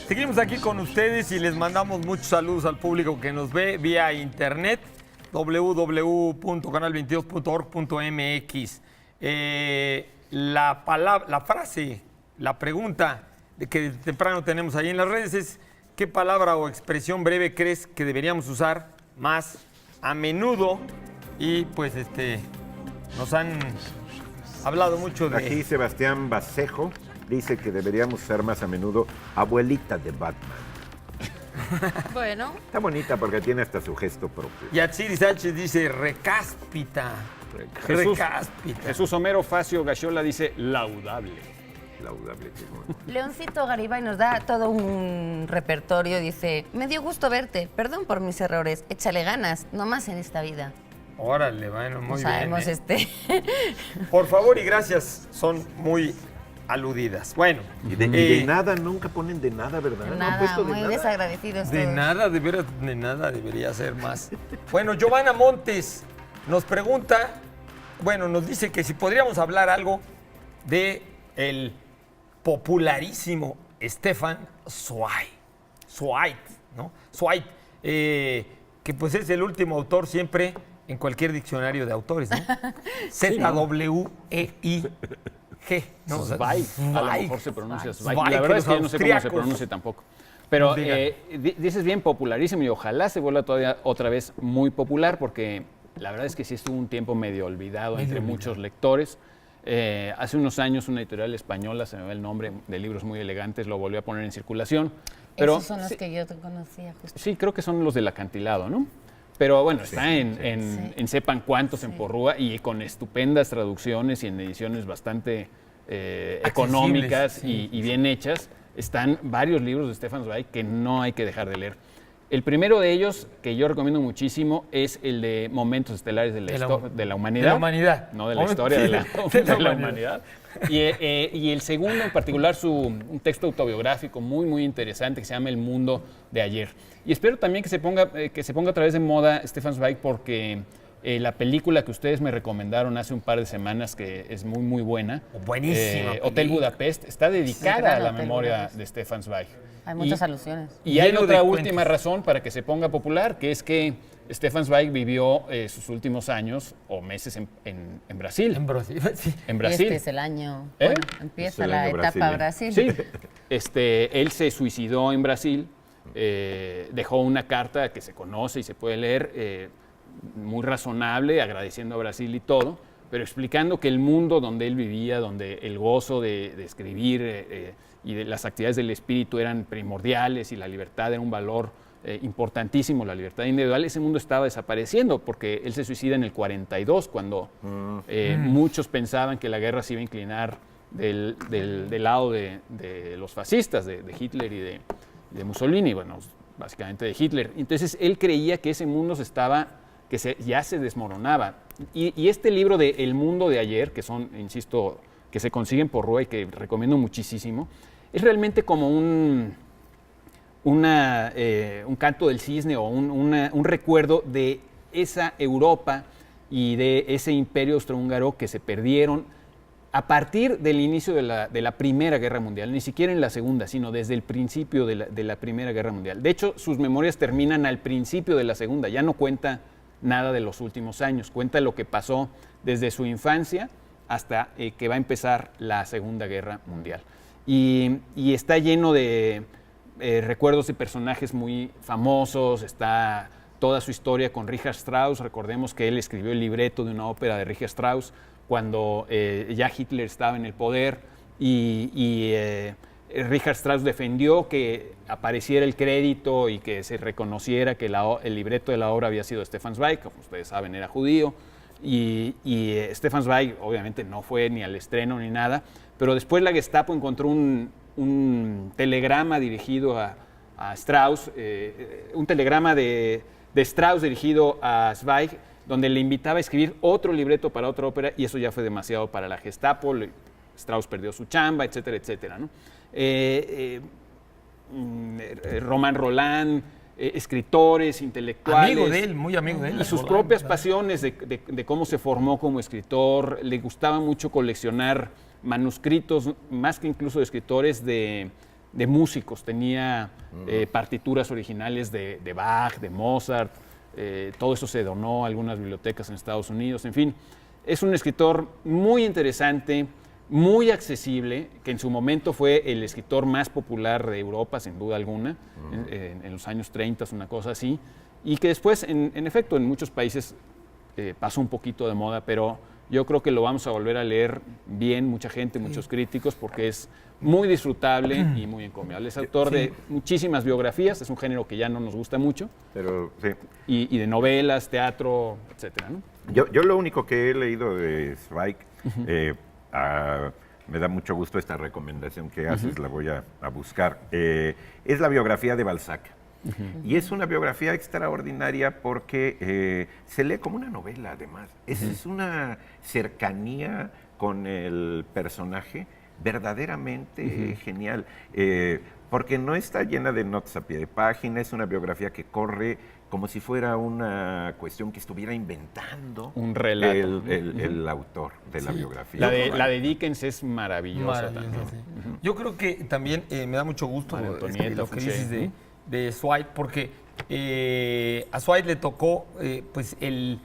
Seguimos aquí con ustedes y les mandamos muchos saludos al público que nos ve vía internet, www.canal22.org.mx. La frase, la pregunta que de temprano tenemos ahí en las redes es: ¿qué palabra o expresión breve crees que deberíamos usar más a menudo? Y pues nos han hablado mucho de... Aquí Sebastián Basejo dice que deberíamos usar más a menudo abuelita de Batman. Bueno. Está bonita porque tiene hasta su gesto propio. Y Atsiri Sánchez dice recáspita. Recáspita. Jesús Homero Facio Gachola dice laudable. Laudable. Leoncito Garibay nos da todo un repertorio. Dice: me dio gusto verte. Perdón por mis errores. Échale ganas, no más en esta vida. Órale, bueno, muy Sabemos bien. Por favor y gracias, son muy aludidas. Bueno. Y de nada, nunca ponen de nada, ¿verdad? De No han nada, puesto de muy nada. desagradecidos De todos. nada, de veras, de nada debería ser más. Bueno, Giovanna Montes nos pregunta, bueno, nos dice que si podríamos hablar algo de el popularísimo Stefan Zweig, ¿no? Zweig, que pues es el último autor siempre en cualquier diccionario de autores, ¿no? Z-W-E-I-G, ¿no? Zweig, a lo mejor se pronuncia Zweig. Zweig, La verdad es que yo no sé cómo se austriacos. pronuncia tampoco. Pero dices bien popularísimo y ojalá se vuelva todavía otra vez muy popular, porque la verdad es que sí estuvo un tiempo medio olvidado entre muchos lectores. Hace unos años una editorial española, se me va el nombre, de libros muy elegantes, lo volvió a poner en circulación. Pero, Esos son los que yo te conocía justo. Sí, creo que son los del acantilado, ¿no? Pero bueno, está en sepan cuántos en Porrúa y con estupendas traducciones y en ediciones bastante económicas y bien hechas. Están varios libros de Stefan Zweig que no hay que dejar de leer. El primero de ellos, que yo recomiendo muchísimo, es el de Momentos Estelares de la Humanidad. De la humanidad. No de la historia, de la humanidad. Y el segundo, en particular, un texto autobiográfico muy, muy interesante que se llama El Mundo de Ayer. Y espero también que se ponga otra vez de moda Stefan Zweig, porque la película que ustedes me recomendaron hace un par de semanas, que es muy, muy buena, buenísima Hotel Budapest, está dedicada a la memoria de Stefan Zweig. Hay muchas alusiones. Y hay otra última razón para que se ponga popular, que es que Stefan Zweig vivió sus últimos años o meses en Brasil. En Brasil, sí. En Brasil. Este es el año. Bueno, empieza la etapa Brasil. Sí. Él se suicidó en Brasil, dejó una carta que se conoce y se puede leer, muy razonable, agradeciendo a Brasil y todo, pero explicando que el mundo donde él vivía, donde el gozo de escribir y de las actividades del espíritu eran primordiales y la libertad era un valor importantísimo, la libertad individual, ese mundo estaba desapareciendo porque él se suicida en el 42, cuando muchos pensaban que la guerra se iba a inclinar del lado de los fascistas, de Hitler y de Mussolini, bueno, básicamente de Hitler. Entonces él creía que ese mundo ya se desmoronaba. Y este libro de El Mundo de Ayer, que son, insisto, que se consiguen por Rua y que recomiendo muchísimo, es realmente como un canto del cisne o un recuerdo de esa Europa y de ese imperio austrohúngaro que se perdieron a partir del inicio de la Primera Guerra Mundial, ni siquiera en la Segunda, sino desde el principio de la Primera Guerra Mundial. De hecho, sus memorias terminan al principio de la Segunda, ya no cuenta nada de los últimos años, cuenta lo que pasó desde su infancia hasta que va a empezar la Segunda Guerra Mundial. Y está lleno de recuerdos de personajes muy famosos, está toda su historia con Richard Strauss. Recordemos que él escribió el libreto de una ópera de Richard Strauss cuando ya Hitler estaba en el poder y Richard Strauss defendió que apareciera el crédito y que se reconociera que el libreto de la obra había sido de Stefan Zweig, como ustedes saben era judío, y Stefan Zweig obviamente no fue ni al estreno ni nada, pero después la Gestapo encontró un telegrama dirigido a Strauss, un telegrama de Strauss dirigido a Zweig, donde le invitaba a escribir otro libreto para otra ópera, y eso ya fue demasiado para la Gestapo. Strauss perdió su chamba, etcétera, etcétera, ¿no? Romain Rolland, escritores, intelectuales. Amigo de él, muy amigo de él. Y sus Rolando, propias claro. pasiones de cómo se formó como escritor. Le gustaba mucho coleccionar manuscritos, más que incluso de escritores, de músicos. Tenía partituras originales de Bach, de Mozart. Todo eso se donó a algunas bibliotecas en Estados Unidos. En fin, es un escritor muy interesante, muy accesible, que en su momento fue el escritor más popular de Europa, sin duda alguna, en los años 30, una cosa así, y que después, en efecto, en muchos países pasó un poquito de moda, pero yo creo que lo vamos a volver a leer bien, mucha gente, muchos críticos, porque es muy disfrutable y muy encomiable. Es autor de muchísimas biografías, es un género que ya no nos gusta mucho, Pero sí. y de novelas, teatro, etcétera, ¿no? Yo lo único que he leído de Zweig, me da mucho gusto esta recomendación que haces, la voy a buscar. Es la biografía de Balzac. Y es una biografía extraordinaria porque se lee como una novela, además. Es una cercanía con el personaje verdaderamente genial. Porque no está llena de notas a pie de página, es una biografía que corre como si fuera una cuestión que estuviera inventando Un relato. el autor de la biografía. La de Dickens es maravillosa Maravilloso, también. sí. Yo creo que también me da mucho gusto María Antonieta lo que Fouché. dices de Zweig, porque a Zweig le tocó pues el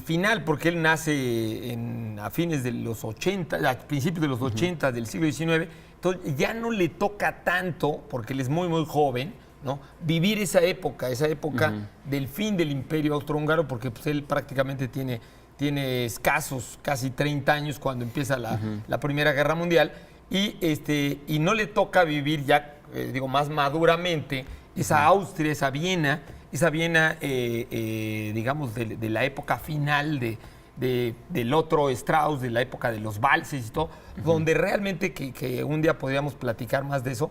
final, porque él nace a fines de los 80, a principios de los 80 del siglo XIX, entonces ya no le toca tanto, porque él es muy, muy joven, ¿no? Vivir esa época del fin del Imperio Austrohúngaro, porque pues, él prácticamente tiene escasos casi 30 años cuando empieza la Primera Guerra Mundial, y no le toca vivir ya, más maduramente, esa Austria, esa Viena, digamos, de la época final del otro Strauss, de la época de los valses y todo, donde realmente, que un día podríamos platicar más de eso,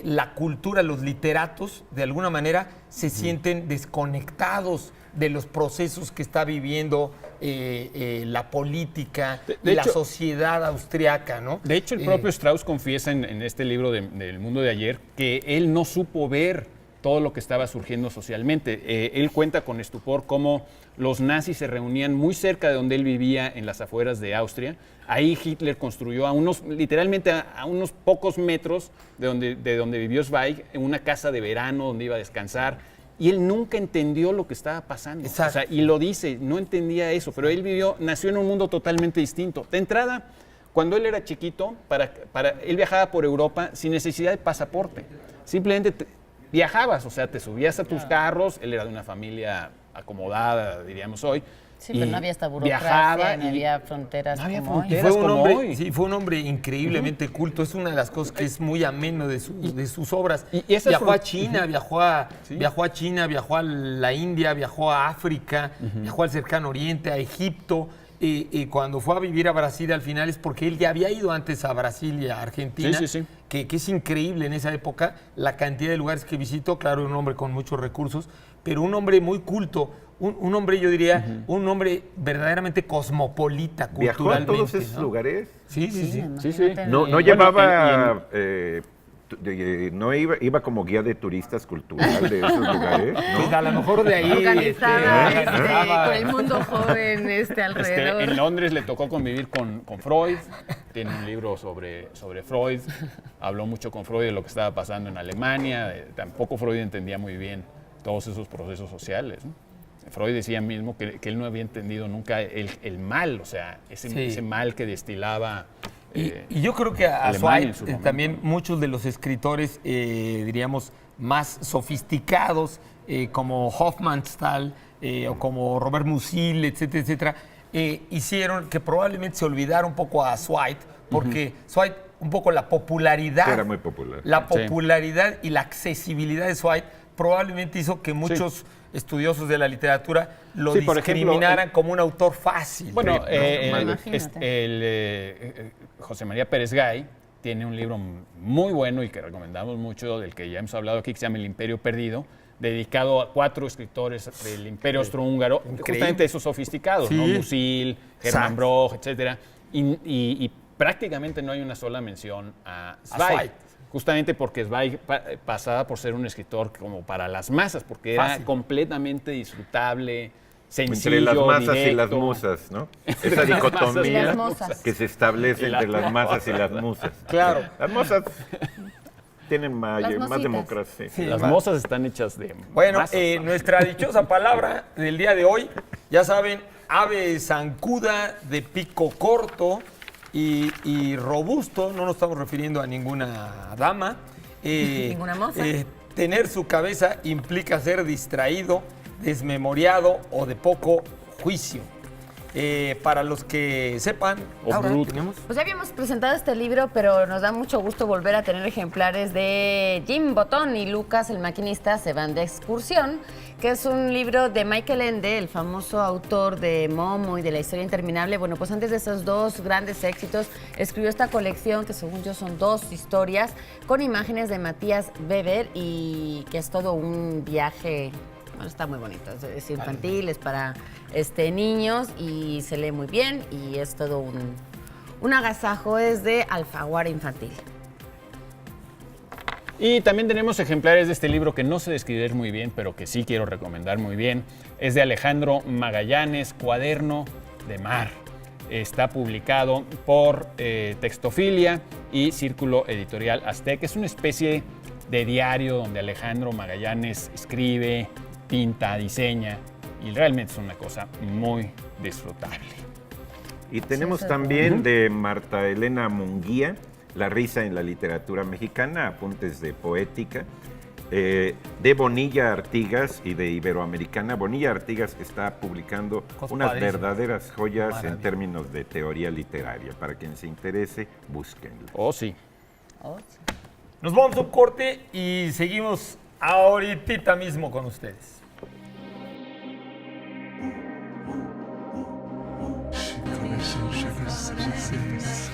la cultura, los literatos, de alguna manera, se sienten desconectados de los procesos que está viviendo la política, De la hecho, sociedad austriaca, ¿no? De hecho, el propio Strauss confiesa en este libro del Mundo de Ayer que él no supo ver todo lo que estaba surgiendo socialmente. Él cuenta con estupor cómo los nazis se reunían muy cerca de donde él vivía, en las afueras de Austria. Ahí Hitler construyó literalmente a unos pocos metros de donde vivió Zweig, en una casa de verano donde iba a descansar. Y él nunca entendió lo que estaba pasando. Exacto. O sea, y lo dice, no entendía eso, pero él nació en un mundo totalmente distinto. De entrada, cuando él era chiquito, él viajaba por Europa sin necesidad de pasaporte. Simplemente viajabas, o sea, te subías a tus carros, él era de una familia acomodada, diríamos hoy. Sí, pero no había esta burocracia, viajaba no había fronteras no había como hoy. Y fronteras. fue un como hombre, hoy. sí, fue un hombre increíblemente culto. Es una de las cosas que es muy ameno de sus obras. Y esas viajó a fron- China, viajó a China, viajó a la India, viajó a África, viajó al Cercano Oriente, a Egipto. Cuando fue a vivir a Brasil al final es porque él ya había ido antes a Brasil y a Argentina, Sí. Que es increíble en esa época la cantidad de lugares que visitó. Claro, un hombre con muchos recursos, pero un hombre muy culto. Un hombre, yo diría, un hombre verdaderamente cosmopolita, ¿Viajó a culturalmente. todos esos ¿no? lugares? Sí. Imagínate. No Bueno, llevaba... no iba como guía de turistas cultural de esos lugares, Pues ¿no? a lo mejor de ahí. Organizada organizaba. con el mundo joven alrededor. En Londres le tocó convivir con Freud, tiene un libro sobre Freud, habló mucho con Freud de lo que estaba pasando en Alemania, tampoco Freud entendía muy bien todos esos procesos sociales, ¿no? Freud decía mismo que él no había entendido nunca el mal, o sea, ese mal que destilaba. Y yo creo que a Alemania en Zweig su momento. también muchos de los escritores, diríamos, más sofisticados, como Hofmannsthal o como Robert Musil, etcétera, etcétera, hicieron que probablemente se olvidara un poco a Zweig, porque Zweig, un poco la popularidad. Era muy popular. La popularidad y la accesibilidad de Zweig probablemente hizo que muchos estudiosos de la literatura lo Sí, por ejemplo, discriminaran como un autor fácil. Bueno, Imagínate. José María Pérez Gay tiene un libro muy bueno y que recomendamos mucho, del que ya hemos hablado aquí, que se llama El Imperio Perdido, dedicado a 4 escritores del Imperio Austrohúngaro, justamente esos sofisticados, ¿no? Sí. Musil, Hermann Broch, etcétera, y prácticamente no hay una sola mención a Zweig. justamente porque Zweig pasaba por ser un escritor como para las masas, porque era Fácil. completamente disfrutable, sencillo, Entre las masas y las directo. musas, ¿no? Esa Y las dicotomía musas. que se establece Y las entre las masas y las musas. Claro. Las musas tienen Las más mositas. democracia. Sí. Las va. mozas están hechas de Bueno, masas. nuestra dichosa palabra del día de hoy, ya saben, ave zancuda de pico corto y robusto, no nos estamos refiriendo a ninguna dama. Ninguna moza. Tener su cabeza implica ser distraído, desmemoriado o de poco juicio. Para los que sepan, O Laura, bruto. tenemos Pues ya habíamos presentado este libro, pero nos da mucho gusto volver a tener ejemplares de Jim Botón y Lucas, el maquinista, se van de excursión, que es un libro de Michael Ende, el famoso autor de Momo y de La historia interminable. Bueno, pues antes de esos dos grandes éxitos, escribió esta colección, que según yo son 2 historias, con imágenes de Matías Weber y que es todo un viaje. Bueno, está muy bonito, es infantil, es para niños y se lee muy bien y es todo un agasajo, es de Alfaguara Infantil. Y también tenemos ejemplares de este libro que no sé describir muy bien, pero que sí quiero recomendar muy bien. Es de Alejandro Magallanes, Cuaderno de Mar. Está publicado por Textofilia y Círculo Editorial Azteca. Es una especie de diario donde Alejandro Magallanes escribe, pinta, diseña y realmente es una cosa muy disfrutable. Y tenemos Sí, sí. también de Marta Elena Munguía, La risa en la literatura mexicana, apuntes de poética, de Bonilla Artigas y de Iberoamericana. Bonilla Artigas está publicando Cosas unas padrísimas. verdaderas joyas Maravilla. en términos de teoría literaria. Para quien se interese, búsquenlo. Oh, sí. Nos vamos a un corte y seguimos ahorita mismo con ustedes. She connaissait, je sais.